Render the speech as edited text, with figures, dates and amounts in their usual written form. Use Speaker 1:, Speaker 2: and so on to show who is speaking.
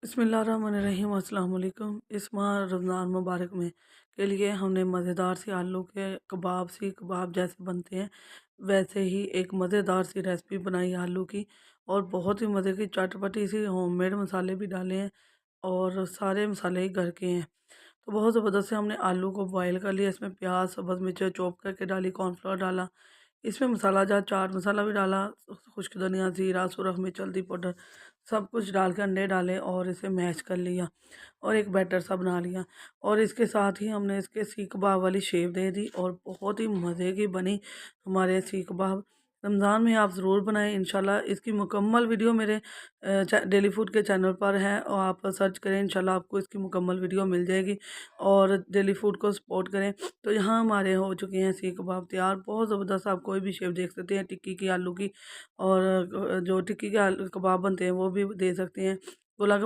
Speaker 1: बिस्मिल्लाहिर्रहमानिर्रहीम अस्सलाम वालेकुम। इस माह रमज़ान मुबारक में के लिए हमने मज़ेदार सी आलू के कबाब जैसे बनते हैं वैसे ही एक मज़ेदार सी रेसिपी बनाई आलू की, और बहुत ही मज़े की चटपटी सी होममेड मसाले भी डाले हैं और सारे मसाले ही घर के हैं। तो बहुत ज़बरदस्त से हमने आलू को बॉयल कर लिया, इसमें प्याज सब्ज़ मिर्च चॉप करके डाली, कॉर्नफ्लोर डाला, इसमें मसाला जहाँ चाट मसाला भी डाला, खुश्क धनिया, ज़ीरा, सुरख मिर्च, हल्दी पाउडर सब कुछ डाल के अंडे डाले और इसे मैश कर लिया और एक बैटर सा बना लिया। और इसके साथ ही हमने इसके सीख कबाब वाली शेप दे दी और बहुत ही मज़े की बनी हमारे सीख कबाब। रमज़ान में आप ज़रूर बनाएं इंशाल्लाह। इसकी मुकम्मल वीडियो मेरे डेली फूड के चैनल पर है और आप सर्च करें, इंशाल्लाह आपको इसकी मुकम्मल वीडियो मिल जाएगी। और डेली फूड को सपोर्ट करें। तो यहाँ हमारे हो चुके हैं सीख कबाब तैयार, बहुत ज़बरदस्त। आप कोई भी शेप देख सकते हैं, टिक्की की, आलू की, और जो टिक्की के आलू कबाब बनते हैं वो भी दे सकते हैं। गोला